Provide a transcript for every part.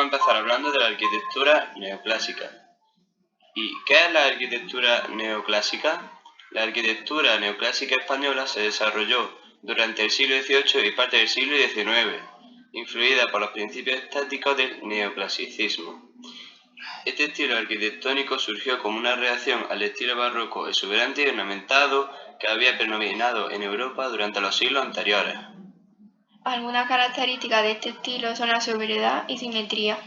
empezar hablando de la arquitectura neoclásica. ¿Y qué es la arquitectura neoclásica? La arquitectura neoclásica española se desarrolló durante el siglo XVIII y parte del siglo XIX, influida por los principios estéticos del neoclasicismo. Este estilo arquitectónico surgió como una reacción al estilo barroco exuberante y ornamentado que había predominado en Europa durante los siglos anteriores. Algunas características de este estilo son la sobriedad y simetría.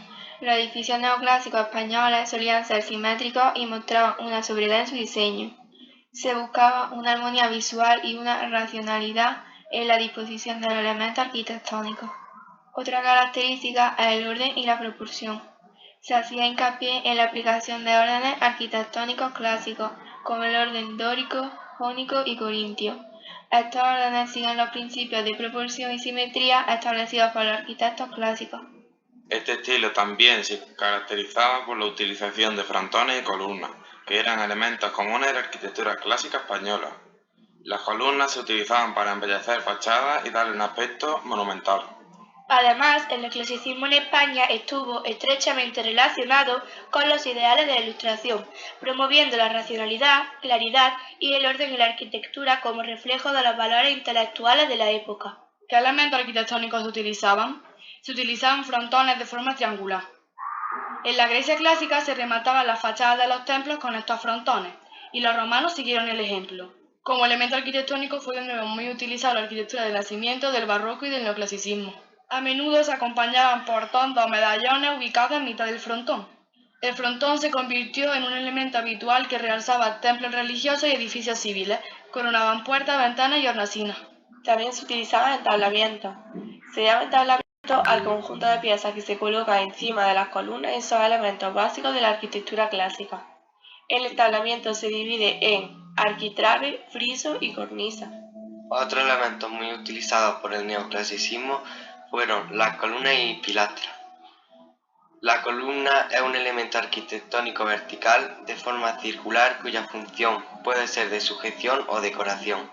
Los edificios neoclásicos españoles solían ser simétricos y mostraban una sobriedad en su diseño. Se buscaba una armonía visual y una racionalidad en la disposición de los elementos arquitectónicos. Otra característica es el orden y la proporción. Se hacía hincapié en la aplicación de órdenes arquitectónicos clásicos, como el orden dórico, jónico y corintio. Estos órdenes siguen los principios de proporción y simetría establecidos por los arquitectos clásicos. Este estilo también se caracterizaba por la utilización de frontones y columnas, que eran elementos comunes de la arquitectura clásica española. Las columnas se utilizaban para embellecer fachadas y darle un aspecto monumental. Además, el clasicismo en España estuvo estrechamente relacionado con los ideales de la Ilustración, promoviendo la racionalidad, claridad y el orden en la arquitectura como reflejo de los valores intelectuales de la época. ¿Qué elementos arquitectónicos se utilizaban? Se utilizaban frontones de forma triangular. En la Grecia clásica se remataban las fachadas de los templos con estos frontones, y los romanos siguieron el ejemplo. Como elemento arquitectónico fue de nuevo muy utilizada la arquitectura del Renacimiento, del Barroco y del Neoclasicismo. A menudo se acompañaban por tondos medallones ubicados en mitad del frontón. El frontón se convirtió en un elemento habitual que realzaba templos religiosos y edificios civiles, coronaban puertas, ventanas y hornacinas. También se utilizaba entablamiento. Se llama entablamiento al conjunto de piezas que se coloca encima de las columnas y son elementos básicos de la arquitectura clásica. El entablamiento se divide en arquitrabe, friso y cornisa. Otros elementos muy utilizados por el neoclasicismo fueron las columnas y pilastras. La columna es un elemento arquitectónico vertical de forma circular cuya función puede ser de sujeción o decoración.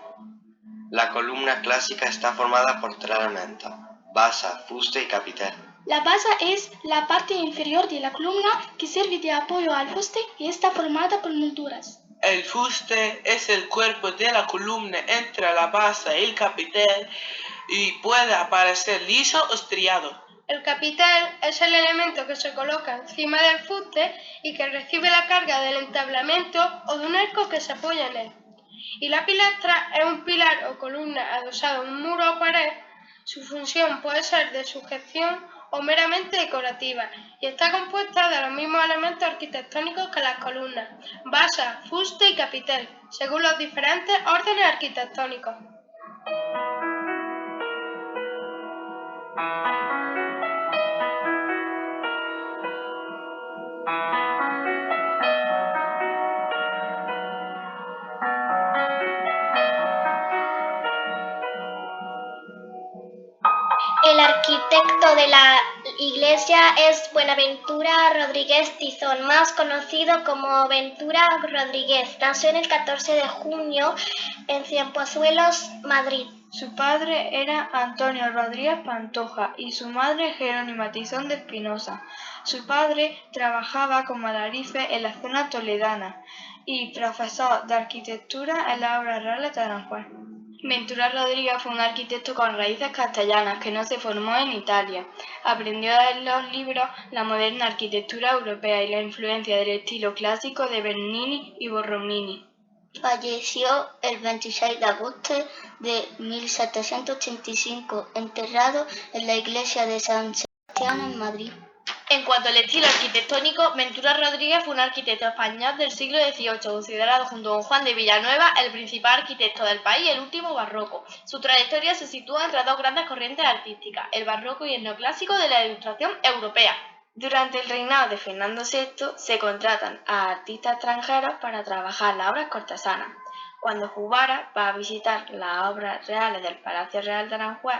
La columna clásica está formada por tres elementos: basa, fuste y capitel. La base es la parte inferior de la columna que sirve de apoyo al fuste y está formada por molduras. El fuste es el cuerpo de la columna entre la base y el capitel y puede aparecer liso o estriado. El capitel es el elemento que se coloca encima del fuste y que recibe la carga del entablamento o de un arco que se apoya en él. Y la pilastra es un pilar o columna adosada a un muro o pared. Su función puede ser de sujeción o meramente decorativa y está compuesta de los mismos elementos arquitectónicos que las columnas, basa, fuste y capitel, según los diferentes órdenes arquitectónicos. El arquitecto de la iglesia es Buenaventura Rodríguez Tizón, más conocido como Ventura Rodríguez. Nació el 14 de junio en Cienpozuelos, Madrid. Su padre era Antonio Rodríguez Pantoja y su madre Jerónima Tizón de Espinosa. Su padre trabajaba como alarife en la zona toledana y profesor de arquitectura en la Obra Real de Aranjuez. Ventura Rodríguez fue un arquitecto con raíces castellanas que no se formó en Italia. Aprendió en los libros la moderna arquitectura europea y la influencia del estilo clásico de Bernini y Borromini. Falleció el 26 de agosto de 1785, enterrado en la iglesia de San Sebastián en Madrid. En cuanto al estilo arquitectónico, Ventura Rodríguez fue un arquitecto español del siglo XVIII, considerado junto con Juan de Villanueva el principal arquitecto del país y el último barroco. Su trayectoria se sitúa entre dos grandes corrientes artísticas, el barroco y el neoclásico de la Ilustración europea. Durante el reinado de Fernando VI se contratan a artistas extranjeros para trabajar las obras cortesanas. Cuando Jubara va a visitar las obras reales del Palacio Real de Aranjuez,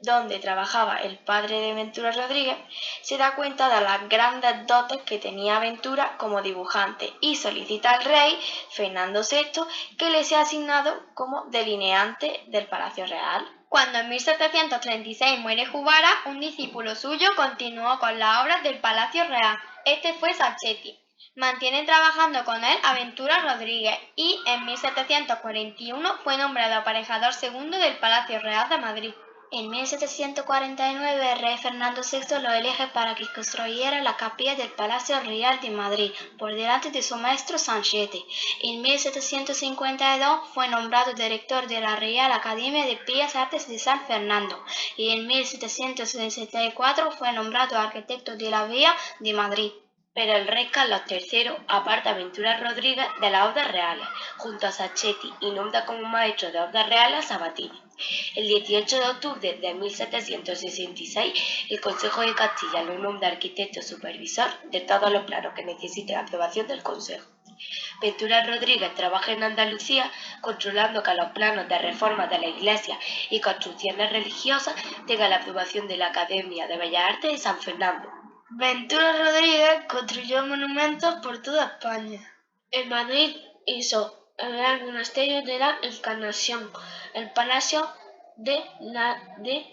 donde trabajaba el padre de Ventura Rodríguez, se da cuenta de las grandes dotes que tenía Ventura como dibujante y solicita al rey Fernando VI que le sea asignado como delineante del Palacio Real. Cuando en 1736 muere Jubara, un discípulo suyo continuó con las obras del Palacio Real. Este fue Sacchetti. Mantiene trabajando con él Aventura Rodríguez y en 1741 fue nombrado aparejador segundo del Palacio Real de Madrid. En 1749 el rey Fernando VI lo elige para que construyera la capilla del Palacio Real de Madrid, por delante de su maestro Sacchetti. En 1752 fue nombrado director de la Real Academia de Bellas Artes de San Fernando y en 1764 fue nombrado arquitecto de la Vía de Madrid. Pero el rey Carlos III aparta a Aventura Rodríguez de las obras reales, junto a Sacchetti, y nombra como maestro de obras reales a Sabatini. El 18 de octubre de 1766, el Consejo de Castilla lo nombra arquitecto supervisor de todos los planos que necesiten aprobación del Consejo. Ventura Rodríguez trabaja en Andalucía, controlando que los planos de reforma de la iglesia y construcciones religiosas tengan la aprobación de la Academia de Bellas Artes de San Fernando. Ventura Rodríguez construyó monumentos por toda España. En Madrid hizo el Gran Monasterio de la Encarnación, el Palacio de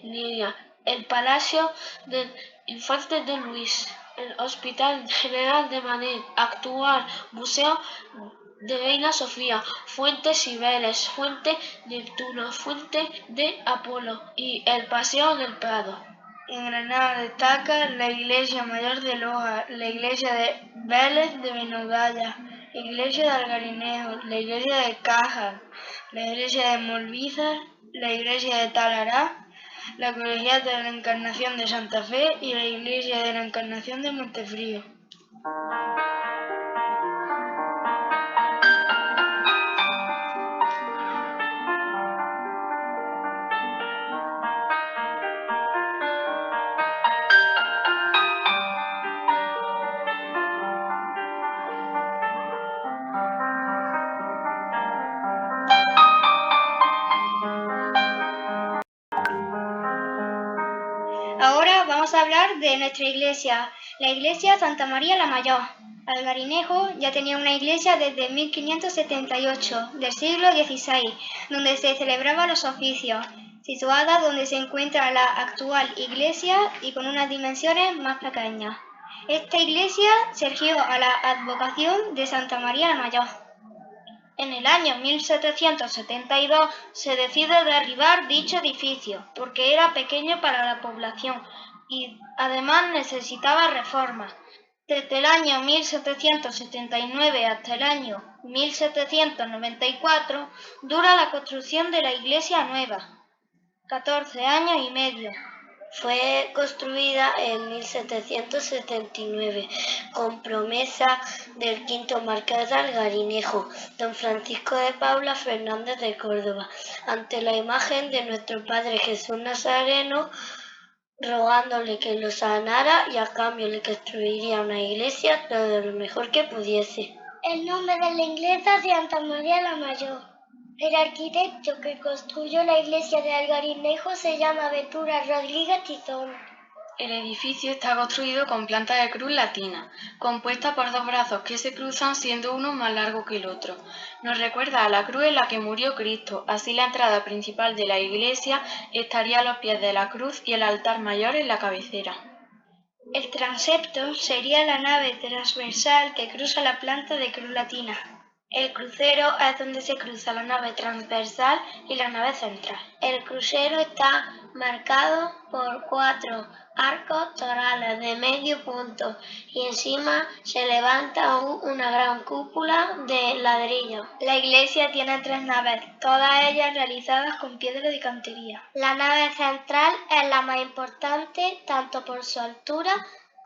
Liria, el Palacio del Infante de Luis, el Hospital General de Madrid, actual Museo de Reina Sofía, Fuente Cibeles, Fuente Neptuno, Fuente de Apolo y el Paseo del Prado. En Granada destaca la Iglesia Mayor de Loja, la Iglesia de Vélez de Benogalla, la Iglesia de Algarinejo, la Iglesia de Cájar, la Iglesia de Molvízar, la Iglesia de Talará, la Colegiata de la Encarnación de Santa Fe y la Iglesia de la Encarnación de Montefrío. Ahora vamos a hablar de nuestra iglesia, la iglesia Santa María la Mayor. Algarinejo ya tenía una iglesia desde 1578, del siglo XVI, donde se celebraban los oficios, situada donde se encuentra la actual iglesia y con unas dimensiones más pequeñas. Esta iglesia surgió a la advocación de Santa María la Mayor. En el año 1772 se decide derribar dicho edificio porque era pequeño para la población y además necesitaba reformas. Desde el año 1779 hasta el año 1794 dura la construcción de la iglesia nueva, 14 años y medio. Fue construida en 1779 con promesa del quinto marqués de Algarinejo, don Francisco de Paula Fernández de Córdoba, ante la imagen de nuestro Padre Jesús Nazareno, rogándole que lo sanara y a cambio le construiría una iglesia todo lo mejor que pudiese. El nombre de la iglesia es Santa María la Mayor. El arquitecto que construyó la iglesia de Algarinejo se llama Ventura Rodríguez Tizón. El edificio está construido con planta de cruz latina, compuesta por dos brazos que se cruzan siendo uno más largo que el otro. Nos recuerda a la cruz en la que murió Cristo, así la entrada principal de la iglesia estaría a los pies de la cruz y el altar mayor en la cabecera. El transepto sería la nave transversal que cruza la planta de cruz latina. El crucero es donde se cruza la nave transversal y la nave central. El crucero está marcado por 4 arcos torales de medio punto y encima se levanta una gran cúpula de ladrillo. La iglesia tiene 3 naves, todas ellas realizadas con piedra de cantería. La nave central es la más importante tanto por su altura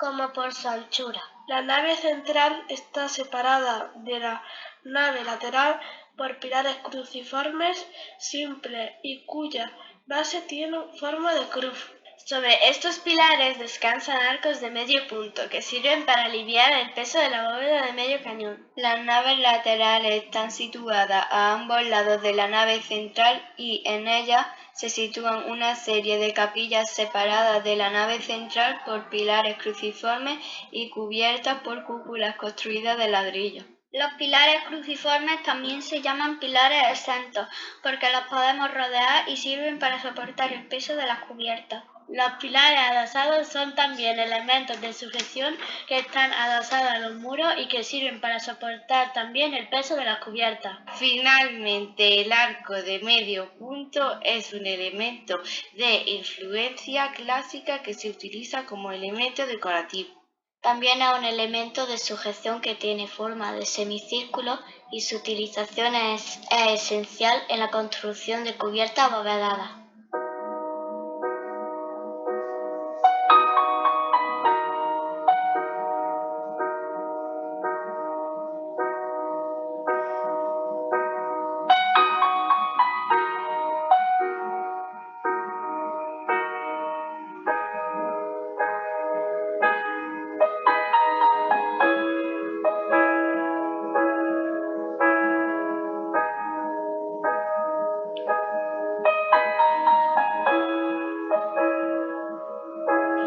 como por su anchura. La nave central está separada de la nave lateral por pilares cruciformes simples y cuya base tiene forma de cruz. Sobre estos pilares descansan arcos de medio punto que sirven para aliviar el peso de la bóveda de medio cañón. Las naves laterales están situadas a ambos lados de la nave central y en ellas se sitúan una serie de capillas separadas de la nave central por pilares cruciformes y cubiertas por cúpulas construidas de ladrillo. Los pilares cruciformes también se llaman pilares exentos, porque los podemos rodear y sirven para soportar el peso de las cubiertas. Los pilares adosados son también elementos de sujeción que están adosados a los muros y que sirven para soportar también el peso de las cubiertas. Finalmente, el arco de medio punto es un elemento de influencia clásica que se utiliza como elemento decorativo. También es un elemento de sujeción que tiene forma de semicírculo y su utilización es esencial en la construcción de cubiertas abovedadas.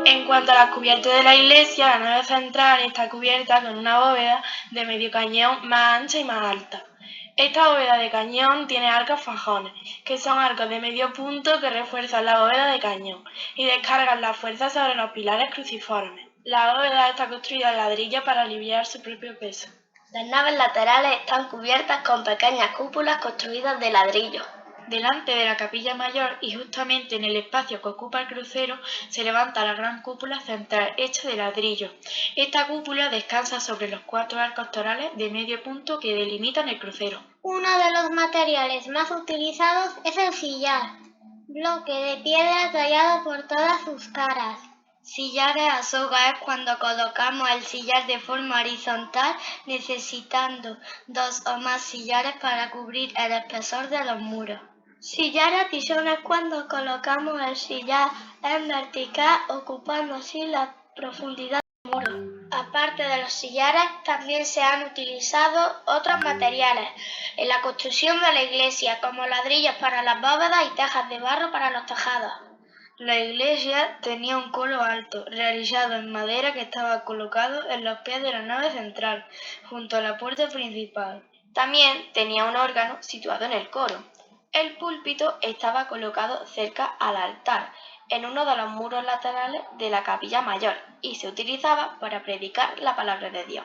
En cuanto a las cubiertas de la iglesia, la nave central está cubierta con una bóveda de medio cañón más ancha y más alta. Esta bóveda de cañón tiene arcos fajones, que son arcos de medio punto que refuerzan la bóveda de cañón y descargan la fuerza sobre los pilares cruciformes. La bóveda está construida en ladrillo para aliviar su propio peso. Las naves laterales están cubiertas con pequeñas cúpulas construidas de ladrillo. Delante de la capilla mayor y justamente en el espacio que ocupa el crucero se levanta la gran cúpula central hecha de ladrillo. Esta cúpula descansa sobre los 4 arcos torales de medio punto que delimitan el crucero. Uno de los materiales más utilizados es el sillar, bloque de piedra tallado por todas sus caras. Sillares a soga es cuando colocamos el sillar de forma horizontal, necesitando 2 o más sillares para cubrir el espesor de los muros. Sillar a tisón es cuando colocamos el sillar en vertical, ocupando así la profundidad del muro. Aparte de los sillares, también se han utilizado otros materiales en la construcción de la iglesia, como ladrillos para las bóvedas y tejas de barro para los tejados. La iglesia tenía un coro alto, realizado en madera que estaba colocado en los pies de la nave central, junto a la puerta principal. También tenía un órgano situado en el coro. El púlpito estaba colocado cerca al altar, en uno de los muros laterales de la capilla mayor, y se utilizaba para predicar la palabra de Dios.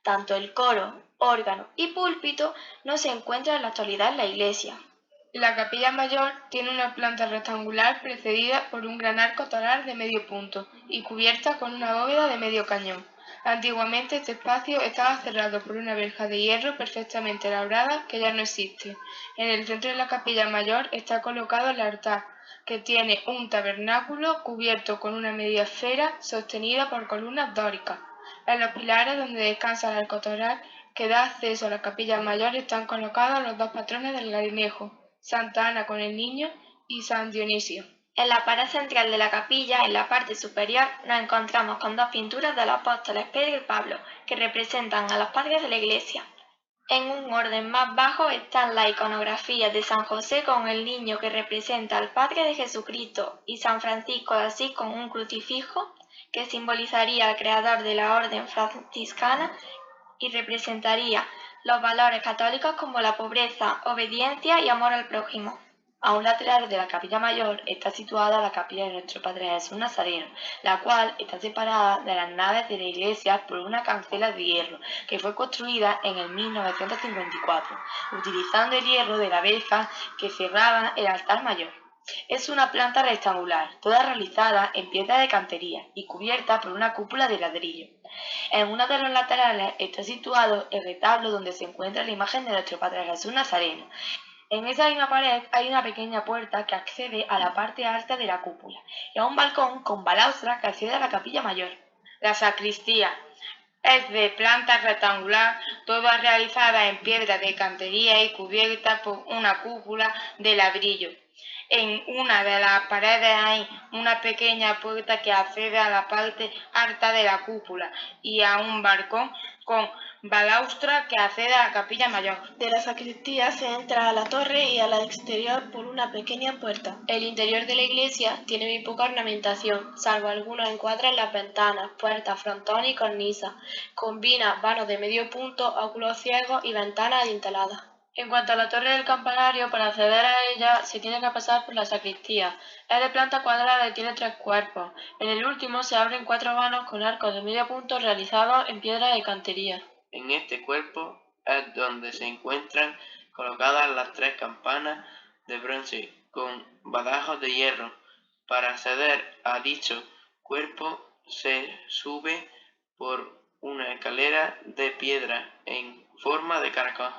Tanto el coro, órgano y púlpito no se encuentran en la actualidad en la iglesia. La capilla mayor tiene una planta rectangular precedida por un gran arco toral de medio punto y cubierta con una bóveda de medio cañón. Antiguamente este espacio estaba cerrado por una verja de hierro perfectamente labrada que ya no existe. En el centro de la capilla mayor está colocado el altar, que tiene un tabernáculo cubierto con una media esfera sostenida por columnas dóricas. En los pilares donde descansa el arco toral que da acceso a la capilla mayor están colocados los 2 patrones del Garinejo, Santa Ana con el Niño y San Dionisio. En la pared central de la capilla, en la parte superior, nos encontramos con 2 pinturas de los apóstoles Pedro y Pablo, que representan a los padres de la iglesia. En un orden más bajo están las iconografías de San José con el niño que representa al Padre de Jesucristo y San Francisco de Asís con un crucifijo que simbolizaría al creador de la orden franciscana y representaría los valores católicos como la pobreza, obediencia y amor al prójimo. A un lateral de la capilla mayor está situada la capilla de nuestro Padre Jesús Nazareno, la cual está separada de las naves de la iglesia por una cancela de hierro que fue construida en el 1954, utilizando el hierro de la verja que cerraba el altar mayor. Es una planta rectangular, toda realizada en piedra de cantería y cubierta por una cúpula de ladrillo. En uno de los laterales está situado el retablo donde se encuentra la imagen de nuestro Padre Jesús Nazareno. En esa misma pared hay una pequeña puerta que accede a la parte alta de la cúpula y a un balcón con balaustra que accede a la capilla mayor. La sacristía es de planta rectangular, toda realizada en piedra de cantería y cubierta por una cúpula de ladrillo. En una de las paredes hay una pequeña puerta que accede a la parte alta de la cúpula y a un balcón con balaustra que accede a la capilla mayor. De la sacristía se entra a la torre y al exterior por una pequeña puerta. El interior de la iglesia tiene muy poca ornamentación, salvo algunos encuadres en las ventanas, puertas, frontones y cornisas. Combina vanos de medio punto, óculos ciegos y ventanas adinteladas. En cuanto a la torre del campanario, para acceder a ella se tiene que pasar por la sacristía. Es de planta cuadrada y tiene 3 cuerpos. En el último se abren 4 vanos con arcos de medio punto realizados en piedra de cantería. En este cuerpo es donde se encuentran colocadas las 3 campanas de bronce con badajos de hierro. Para acceder a dicho cuerpo se sube por una escalera de piedra en forma de caracol.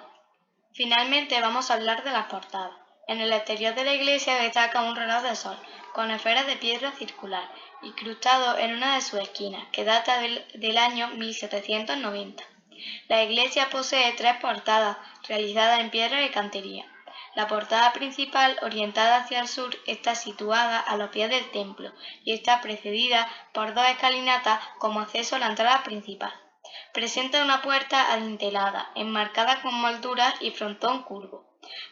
Finalmente vamos a hablar de las portadas. En el exterior de la iglesia destaca un reloj de sol, con esferas de piedra circular, incrustado en una de sus esquinas, que data del año 1790. La iglesia posee 3 portadas, realizadas en piedra de cantería. La portada principal, orientada hacia el sur, está situada a los pies del templo y está precedida por 2 escalinatas como acceso a la entrada principal. Presenta una puerta adintelada, enmarcada con molduras y frontón curvo.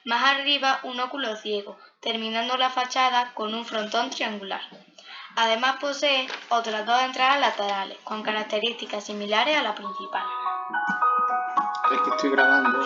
Más arriba un óculo ciego, terminando la fachada con un frontón triangular. Además posee otras 2 entradas laterales, con características similares a la principal. Es que estoy grabando.